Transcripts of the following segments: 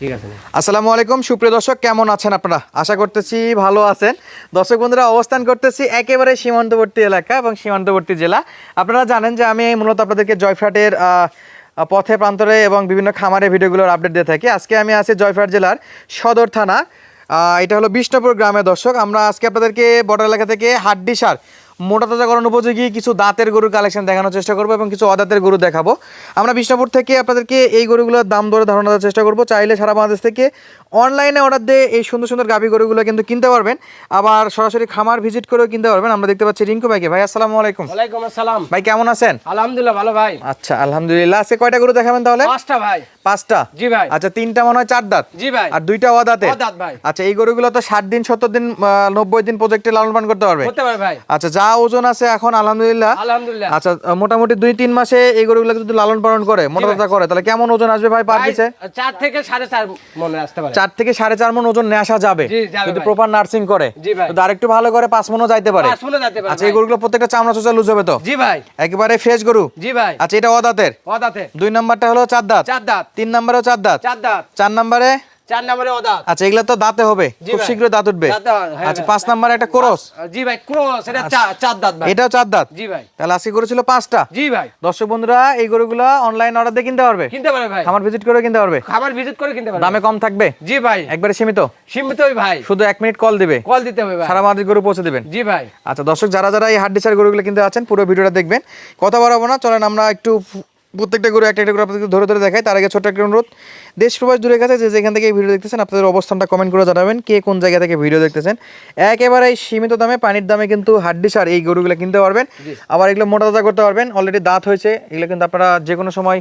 ঠিক আছে। আসসালামু আলাইকুম সুপ্রিয় দর্শক, কেমন আছেন আপনারা? আশা করতেছি ভালো আছেন। দর্শক বন্ধুরা, অবস্থান করতেছি একেবারে সীমান্তবর্তী এলাকা এবং সীমান্তবর্তী জেলা। আপনারা জানেন যে আমি মূলত আপনাদেরকে জয়ফ্রাটের পথে প্রান্তরে এবং বিভিন্ন খামারের ভিডিওগুলোর আপডেট দিয়ে থাকি। আজকে আমি আছি জয়ফ্রাট জেলার সদর থানা, এটা হলো বিষ্ণুপুর গ্রামে। দর্শক, আমরা আজকে আপনাদেরকে বর্ডার এলাকা থেকে হাড্ডি সার মোটা তাজাকরণ উপযোগী কিছু দাঁতের গরুর কালেকশন দেখানোর চেষ্টা করবো এবং কিছু অদাঁতের গরু দেখাবো। আমরা বিষ্ণুপুর থেকে আপনাদেরকে এই গরুগুলোর দাম দরে ধারণা দেওয়ার চেষ্টা করবো। চাইলে সারা বাংলাদেশ থেকে অনলাইনে অর্ডার দিয়ে এই সুন্দর সুন্দর গাভী গরুগুলো কিন্তু কিনতে পারবেন, আবার সরাসরি খামার ভিজিট করেও কিনতে পারবেন। আমরা দেখতে পাচ্ছি রিঙ্কু ভাইকে। ভাই আসসালামু আলাইকুম। ওয়ালাইকুম আসসালাম। ভাই কেমন আছেন? আলহামদুলিল্লাহ ভালো ভাই। আচ্ছা আলহামদুলিল্লাহ। আজকে কয়টা গরু দেখাবেন তাহলে? 5টা ভাই। 5টা? জি ভাই। আচ্ছা, 3টা মনে হয় 4 দাঁত। জি ভাই। আর 2টা অদাঁতে? অদাঁত ভাই। আচ্ছা, এই গরুগুলো তো 60 দিন 70 দিন 90 দিন প্রজেক্টে লালন পালন করতে পারবে? করতে পারবে ভাই। আচ্ছা, যা ওজন আছে এখন আলহামদুলিল্লাহ। আলহামদুলিল্লাহ। আচ্ছা, মোটামুটি 2-3 মাসে এই গরুগুলো যদি লালন পালন করে, মোটা তাজা করে, তাহলে কেমন ওজন আসবে ভাই পার পিছে? 4 থেকে 4.5 মনে আসতে পারে। 4 থেকে 4.5 মণ ওজন নিয়ে আসা যাবে জি, যাবে যদি ভাই। প্রপার নার্সিং করে। জি ভাই। যদি আরেকটু ভালো করে 5 মণও যাইতে পারে। 5 মনে যেতে পারে। আচ্ছা, এই গরুগুলো প্রত্যেকটা চামড়া চোচা লুজ হবে তো? জি ভাই। একেবারে ফ্রেশ গরু? জি ভাই। আচ্ছা, এটা অদাঁতের? অদাঁতে। 2 নাম্বারটা হলো 4 দাঁত? 4 দাঁত। 3 নাম্বারেও 4 দাঁত? 4 দাঁত। 4 নাম্বারে? 4 নম্বরে অদাঁত। আচ্ছা, এগুলা তো দাঁতে হবে, জি খুব ভাই। শীঘ্র দাঁত উঠবে। দাঁতে হয়, হ্যাঁ, আচ্ছা, হ্যাঁ। 5 নাম্বারে একটা ক্রস? জি ভাই, ক্রস। এটা 4 দাঁত ভাই। এটাও 4 দাঁত? জি ভাই। তাহলে আজকে গরু ছিল 5টা। জি ভাই। দর্শক বন্ধুরা, এই গরুগুলো অনলাইন অর্ডার দিয়ে কিনতে পারবে? কিনতে পারবে ভাই। খামার ভিজিট করে কিনতে পারবে? খাবার ভিজিট করে কিনতে পারবে। দামে কম থাকবে? জি ভাই। একবারে সীমিত? সীমিতই ভাই। শুধু 1 মিনিট কল দিবে? কল দিতে হবে ভাই। সারা বাংলাদেশ গরু পৌঁছে দিবেন? জি ভাই। আচ্ছা দর্শক, যারা যারা এই হাড্ডি সার গরুগুলো কিনতে আছেন পুরো ভিডিওটা দেখবেন। কথা বাড়াবো না, চলেন আমরা একটু প্রত্যেকটা গরু একটা একটা করে আপনাদেরকে ধরে ধরে দেখাই। তার আগে ছোট্ট একটা অনুরোধ, দেশ প্রবাস দূরে কাছে যে যেখান থেকে এই ভিডিও দেখতেছেন, আপনাদের অবস্থানটা কমেন্ট করে জানাবেন, কে কোন জায়গা থেকে ভিডিও দেখতেছেন। একেবারে সীমিত দামে, পানির দামে কিন্তু হাড্ডি সার এই গরুগুলো কিনতে পারবেন। আবার এগুলো মোটা তাজা করতে পারবেন। অলরেডি দাঁত হয়েছে, এগুলো কিন্তু আপনারা যে কোনো সময়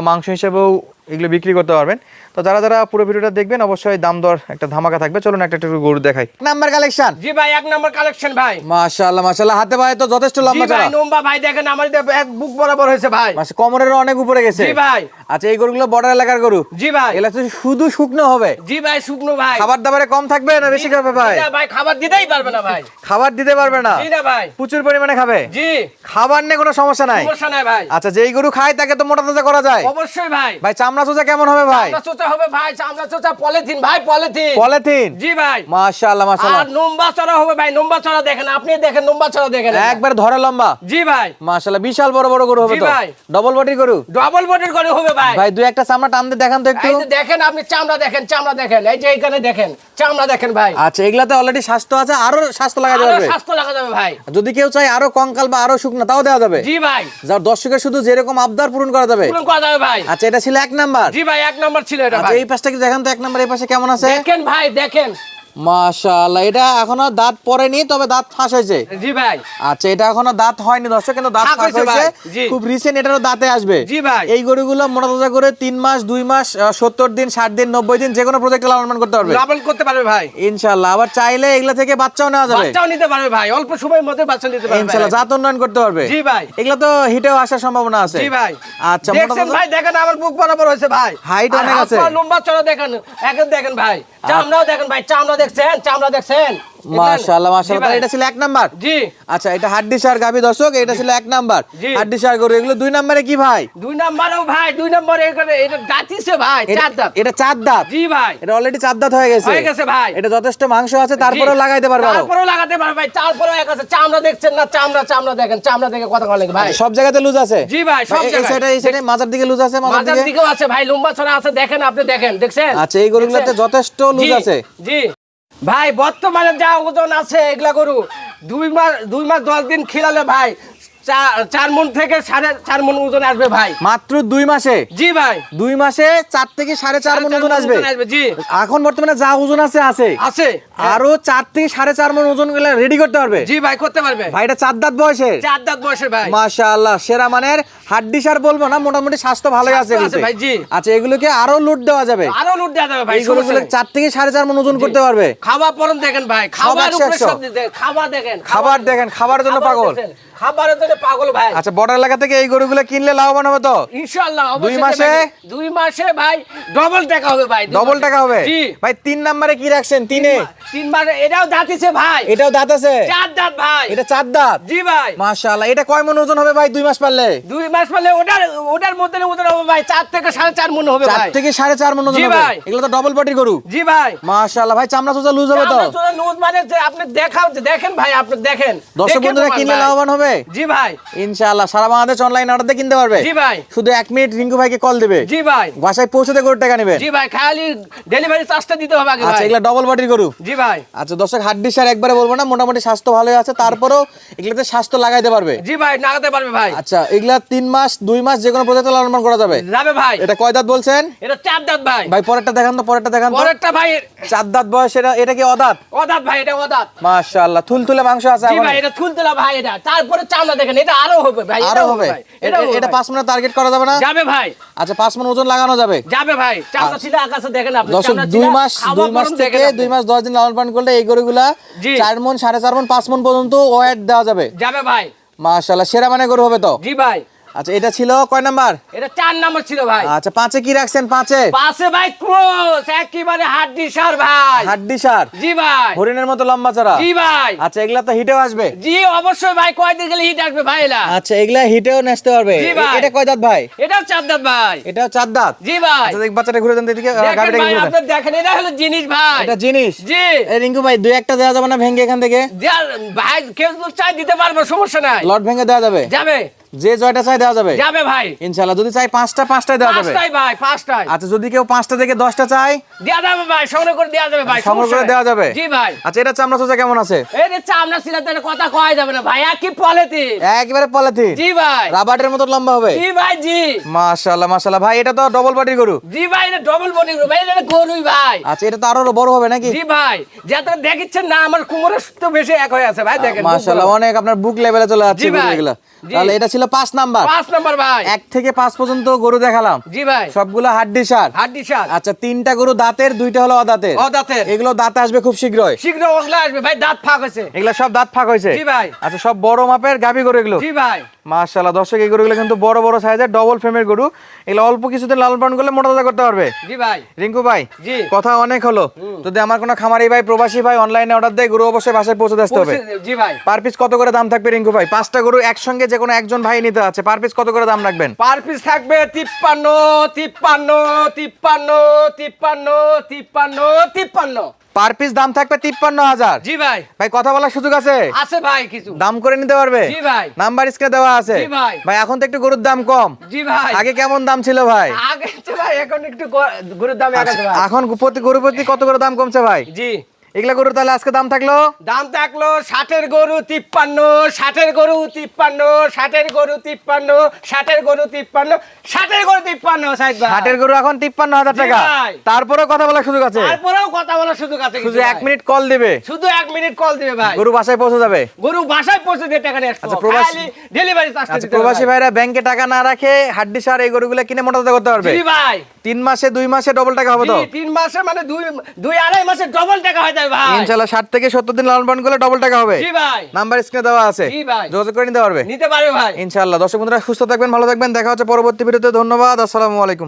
মাংস হিসেবেও এগুলো বিক্রি করতে পারবেন। তো যারা যারা পুরো ভিডিওটা দেখবেন, অবশ্যই দাম দর একটা ধামাকা থাকবে। চলুন একটা একটা গরু দেখাই। Number collection? জি ভাই, 1 নম্বর কালেকশন ভাই। মাশাআল্লাহ মাশাআল্লাহ, হাতে পায়ে তো যথেষ্ট লম্বা জি ভাই, চড়া। লম্বা ভাই, দেখেন আমার এক বুক বরাবর হয়েছে ভাই। মাশা কোমরের অনেক উপরে গেছে। জি ভাই। আচ্ছা, এই গরুগুলো বর্ডার এলাকার গরু? জি ভাই। এগুলা তো শুধু শুকনো হবে? জি ভাই, শুকনো ভাই। খাবার দাবারে কম থাকবে না বেশি খাবে ভাই? না ভাই, খাবার দিতেই পারবে না ভাই। খাবার দিতে পারবে না? জি না ভাই। প্রচুর পরিমাণে খাবে? জি। খাবার নিয়ে কোনো সমস্যা নাই? সমস্যা নাই ভাই। আচ্ছা, যেই গরু খায় তাকে তো মোটা তাজা করা যায়? অবশ্যই ভাই। ভাই চামড়া চোচা কেমন হবে ভাই? চামড়া চোচা হবে ভাই, চামড়া চোচা পলিথিন ভাই, পলিথিন। পলিথিন? জি ভাই। মাশাআল্লাহ মাশাআল্লাহ। আর লম্বা চড়া হবে ভাই, লম্বা চড়া দেখেন, আপনি দেখেন লম্বা চড়া দেখেন। একবার ধরে লম্বা? জি ভাই। মাশাআল্লাহ, বিশাল বড় বড় গরু হবে জি তো? ভাই। ডবল বডির গরু? ডবল বডির করে হবে ভাই। ভাই দুই একটা চামড়া টান দিয়ে দেখান তো একটু। এই যে দেখেন, আপনি চামড়া দেখেন, চামড়া দেখেন, এই যে এখানে দেখেন, চামড়া দেখেন ভাই। আচ্ছা, এগুলাতে অলরেডি স্বাস্থ্য আছে, আরো স্বাস্থ্য লাগাতে আরো পারবে? স্বাস্থ্য লাগা যাবে ভাই। যদি কেউ চায় আরো কঙ্কাল বা আরো শুকনো, তাও দেওয়া যাবে? জি ভাই। যার দর্শকের শুধু যেরকম আবদার পূরণ করা যাবে? পূরণ করা যাবে ভাই। আচ্ছা, এটা ছিল 1 নাম্বার? জি ভাই, 1 নম্বর ছিল এটা আচ্ছা, ভাই। এই পাশটা কি দেখান তো 1 নাম্বার, এই পাশে কেমন আছে? দেখেন ভাই, দেখেন। মাশাআল্লাহ, এটা এখনো দাঁত পড়েনি, তবে দাঁত ফাঁস হয়েছে। জি ভাই। আচ্ছা, এটা এখনো দাঁত হয়নি দর্শক, কিন্তু দাঁত ফাঁক ফাঁস হয়েছে হয়েছে। ভাই। জি। খুব রিসেন্ট এটারও দাঁতে আসবে। জি ভাই। এই গরুগুলো মোটা তাজা করে 3 মাস 2 মাস 70 দিন 60 দিন 90 দিন যে কোনো প্রজেক্টে লালন পালন করতে পারবে ডাবল করতে পারবে ভাই। ইনশাআল্লাহ। আবার চাইলে এগুলা থেকে বাচ্চাও নেওয়া যাবে? বাচ্চাও নিতে পারবে ভাই, অল্প সময়ের মধ্যে বাচ্চা নিতে পারবে ইনশাআল্লাহ, ভাই। জাত উন্নয়ন করতে পারবে? জি ভাই। এগুলা তো হিটেও আসার সম্ভাবনা আছে? জি ভাই। আচ্ছা, মোটা দেখছেন তাজা ভাই, দেখেন আমার বুক বরাবর হয়েছে ভাই। Height আর অনেক হাত আছে। পা লম্বা চড়া দেখেন, এখন দেখেন ভাই, চামড়াও দেখেন ভাই, চামড়া দেখছেন, চামড়া দেখছেন। মাশাআল্লাহ জি মাশাআল্লাহ। ভাই। তাহলে এটা ছিল 1 নাম্বার? জি। আচ্ছা, এটা হাড্ডি সার গাবি দর্শক, এটা ছিল 1 নাম্বার জি। হাড্ডি সার গরু। এগুলো 2 নাম্বারে কি ভাই? 2 নম্বরেও ভাই, 2 নম্বরে এখানে এটা দাঁতিছে ভাই, 4 দাঁত। এটা 4 দাঁত? জি ভাই। এটা অলরেডি 4 দাঁত হয়ে গেছে? হয়ে গেছে ভাই। এটা যথেষ্ট মাংস আছে, তারপরেও জি। লাগাইতে পারবে আরো? তারপরেও লাগাতে পারবে ভাই, তারপরেও এক আছে। চামড়া দেখছেন না, চামড়া, চামড়া দেখেন, চামড়া দেখে কথা বলেন ভাই। সব জায়গাতে লুজ আছে? জি ভাই, সব এই জায়গায়। সাইডে মাজার দিকে লুজ আছে? মাজার মাথার দিকে? দিকেও আছে ভাই, লম্বা ছড়া আছে, দেখেন, আপনি দেখেন, দেখছেন? আচ্ছা, এই গরুগুলোতে দেখছেন? যথেষ্ট লুজ জি, আছে? জি ভাই, বর্তমানে যা ওজন আছে এগুলা গরু 2 মাস 10 দিন খিলালে ভাই 4 মণ থেকে 4.5 মণ ওজন আসবে ভাই। মাত্র 2 মাসে? জি ভাই। 2 মাসে 4 থেকে 4.5 মণ ওজন আসবে? জি। এখন বর্তমানে যা ওজন আছে আছে আছে। আরো 4 থেকে 4.5 মণ ওজন গুলো রেডি করতে পারবে? জি ভাই, করতে পারবে। ভাই এটা 4 দাঁত বয়সের? 4 দাঁত বয়সের ভাই। মাশাআল্লাহ, সেরা মানের হাড্ডি সার বলবো না, মোটামুটি স্বাস্থ্য ভালোই আছে স্বাস্থ্য আছে এগুলোতে। ভাই, জি। আচ্ছা, এগুলোকে আরো লুট দেওয়া যাবে? আরো লুট দেওয়া যাবে ভাই, এই গরুগুলো 4 থেকে 4.5 মণ ওজন করতে পারবে? খাবার পরন দেখেন ভাই, খাবার 100 উপরে 100 সব দেখেন, খাবার দেখেন, খাবার দেখেন, খাবারের জন্য পাগল। দেখেন, খাবারের জন্য পাগল ভাই। আচ্ছা, বর্ডার এলাকা থেকে এই গরুগুলো কিনলে লাভবান হবে তো? ইনশাআল্লাহ। 2 মাসে? 2 মাসে ভাই ডবল টাকা হবে ভাই। ডবল টাকা হবে? জি ভাই 3 নম্বরে কি রাখছেন? 3 3 মাসে এটাও দাঁতিছে ভাই। এটাও দাঁত আছে? 4 দাঁত ভাই। এটা 4 দাঁত? জি ভাই। মাশাআল্লাহ। এটা কয় মণ ওজন হবে ভাই 2 মাস পারলে? 2 মাস মাস পালে ওটার মধ্যে ওজন হবে ভাই 4 থেকে 4.5 মণ হবে 4 ভাই। থেকে 4.5 মণ ওজন জি হবে ভাই। এগুলো তো ডবল বডির গরু জি ভাই। মাশাআল্লাহ ভাই চামড়া চোচা লুজ হবে তো লুজ মানে যে আপনি দেখেন ভাই, আপনি দেখেন দর্শক দেখে বন্ধুরা প্রমাণ কিনলে ভাই। লাভবান হবে জি ভাই। ইনশাআল্লাহ সারা বাংলাদেশ অনলাইন অর্ডার দিয়ে কিনতে পারবে জি ভাই। শুধু 1 মিনিট রিঙ্কু ভাইকে কল দিবে জি ভাই। বাসায় পৌঁছতে গরুর টাকা নেবেন জি ভাই, খালি ডেলিভারি চার্জটা দিতে হবে আগে আচ্ছা ভাই। এগুলা ডবল বডির গরু জি ভাই। আচ্ছা দর্শক হাড্ডি সার একবারে বলবো না মোটামুটি স্বাস্থ্য ভালোই আছে তারপরেও এগুলাতে স্বাস্থ্য লাগাইতে পারবে জি ভাই, নাগাতে পারবে ভাই। আচ্ছা এগুলা 3 মাস 2 মাস যে কোনো প্রজাতি লালন পালন করা যাবে যাবে ভাই। এটা কয় দাঁত বলছেন এটা 4 দাঁত ভাই। ভাই পরেরটা দেখান তো পরেরটা ভাই 4 দাঁত বয়স এটা কি অদাঁত অদাত ভাই, এটা অদাত। মাশাআল্লাহ থুলথুলে মাংস আছে জি এখন ভাই, এটা থুলতলা ভাই এটা। তারপরে চামড়া দেখেন, এটা আরো হবে ভাই, আরো এটাও হবে ভাই, এটাও এটা 5 মণ টার্গেট করা যাবে না যাবে ভাই। আচ্ছা 5 মণ ওজন লাগানো যাবে যাবে ভাই। চামড়া ছিল আকাশে দেখেন আপনি। দর্শক চামড়া 2 ছিল, মাস খাওয়া 2 মাস গরম থেকে দেখেন আপনি। 2 মাস 10 দিন লালন পালন করলে এই গরুগুলা জি। 4 মণ 4.5 মণ 5 মণ পর্যন্ত ওয়েট দেওয়া যাবে যাবে ভাই। মাশাআল্লাহ সেরা মানে গরু হবে তো জি ভাই। আচ্ছা এটা ছিল কয় নাম্বার এটা 4 নাম্বার ছিল ভাই। আচ্ছা 5 এ কি রাখছেন 5 এ পাশে ভাই ক্রস একেবারে হাড্ডি সার ভাই। হাড্ডি সার জি ভাই। হরিণের মতো লম্বা চড়া জি ভাই। আচ্ছা এগুলা তো হিটেও আসবে জি অবশ্যই ভাই, কয়দিন গেলে হিট আসবে ভাই এলা। আচ্ছা এগুলা হিটেও নেচতে পারবে জি ভাই। এটা কয় দাঁত ভাই এটাও 4 দাঁত ভাই। এটাও 4 দাঁত জি ভাই। আচ্ছা দেখ বাচ্চাটা ঘুরে দেন এদিকে দেখেন গাড়িটা ভাই, ঘুরে দেন আপনি দেখেন, এটা হলো জিনিস ভাই। এটা জিনিস জি। এই রিঙ্কু ভাই দুই একটা দেওয়া যাবে না ভেঙে এখান থেকে ভাই কেউ যদি চাই দিতে পারবো, সমস্যা নাই। লট ভেঙে দেওয়া যাবে যাবে যে জয়টা চাই দেওয়া যাবে যাবে ভাই। ইনশাআল্লাহ যদি চাই 5টাই দেওয়া যাবে পাঁচটাই ভাই, পাঁচটাই আচ্ছা যদি কেউ 5টা থেকে 10টা চাই দেওয়া যাবে ভাই, সংগ্রহ করে দেওয়া যাবে ভাই, সংগ্রহ সমস্যা করে নাই। দেওয়া যাবে জি ভাই। আচ্ছা এটা চামড়া চোচা কেমন আছে এই যে চামড়া ছিলাতে কথা কয় যাবে না ভাই, একই পলিথিন। একবারে পলিথিন জি ভাই। রাবারের মতো লম্বা হবে জি ভাই। জি। মাশাআল্লাহ মাশাআল্লাহ ভাই এটা তো ডবল বডির গরু জি ভাই, এটা ডবল বডি ভাই, এটা গরুই ভাই। আচ্ছা এটা তো আরো বড় হবে নাকি জি ভাই, যত দেখিচ্ছেন না আমার কোমরের তো বেশি এক হয়ে আছে ভাই, দেখেন মাশাআল্লাহ অনেক আপনার বুক লেভেলে চলে যাচ্ছে জি ভাই। এগুলা জি। তাহলে এটা ছিল 5 নাম্বার 5 নাম্বার ভাই। 1 থেকে 5 পর্যন্ত গরু দেখালাম জি ভাই। সবগুলো হাড্ডি সার হাড্ডি সার আচ্ছা 3টা গরু দাঁতের 2টা হলো অদাঁতের অদাঁতের। এগুলো দাঁতে আসবে খুব শীঘ্রই শীঘ্র ওগুলা আসবে ভাই, দাঁত ফাঁক হয়েছে। এগুলা সব দাঁত ফাঁক হয়েছে জি ভাই। আচ্ছা সব বড় মাপের গাভী গরু এগুলো জি ভাই। মাশাআল্লাহ দর্শক এই গরুগুলো কিন্তু বড় বড় সাইজের ডবল ফ্রেমের গরু এগুলো অল্প কিছুদিন লালন পালন করলে মোটা তাজা করতে পারবে জি ভাই। রিঙ্কু ভাই জি। কথা অনেক হলো যদি আমার কোনো খামারি ভাই প্রবাসী ভাই অনলাইনে অর্ডার দেয় গরু অবশ্যই বাসায় পৌঁছে আসতে হবে জি ভাই। পার পিস কত করে দাম থাকবে রিঙ্কু ভাই 5টা গরু একসঙ্গে যে কোনো একজন ভাই নিতে আছে পার পিস কত করে দাম রাখবেন পার পিস থাকবে 53 পার পিস দাম থাকবে 53,000 জি ভাই। ভাই কথা বলার সুযোগ আছে আছে ভাই কিছু। দাম করে নিতে পারবে জি ভাই। নাম্বার স্ক্রিনে দেওয়া আছে জি ভাই। ভাই এখন তো একটু গরুর দাম কম জি ভাই। আগে কেমন দাম ছিল ভাই আগে তো ভাই, এখন একটু গরুর দাম আচ্ছা, আছে ভাই। এখন গরু প্রতি কত করে দাম কমছে ভাই জি। এগুলা গরু তাহলে আজকে দাম থাকলো দাম থাকলো 60-এর গরু 53, 60-এর গরু 53, 60-এর গরু 53, 60-এর গরু 53, 60-এর গরু 53 সাইদ ভাই। হাটের গরু এখন 53,000 টাকা জি ভাই। তারপরেও কথা বলার সুযোগ আছে তারপরেও কথা বলার সুযোগ আছে শুধু কিছু 1 ভাই। মিনিট কল দিবে শুধু 1 মিনিট কল দিবে ভাই। গরু বাসায় পৌঁছে যাবে গরু বাসায় পৌঁছে দিয়ে টাকা নিয়ে আসবো। আচ্ছা, প্রবাসী- খালি ডেলিভারি চার্জ আচ্ছা দিতে প্রবাসী হবে ভাই। ভাইরা ব্যাংকে টাকা না রাখে হাড্ডি সার এই গরুগুলো কিনে মোটা তাজা করতে পারবে জি ভাই। 3 মাসে 2 মাসে ডবল টাকা হবে তো জি, 3 মাসে মানে 2-2.5 মাসে ডবল টাকা হয়ে যাবে ভাই। ইনশাআল্লাহ 60 থেকে 70 দিন লালন পালন করলে ডবল টাকা হবে জি ভাই। নাম্বার স্ক্রিনে দেওয়া আছে জি ভাই। যোগাযোগ করে নিতে পারবে নিতে পারবে ভাই। ইনশাআল্লাহ দর্শক বন্ধুরা সুস্থ থাকবেন ভালো থাকবেন দেখা হচ্ছে পরবর্তী ভিডিওতে ধন্যবাদ আসসালামু আলাইকুম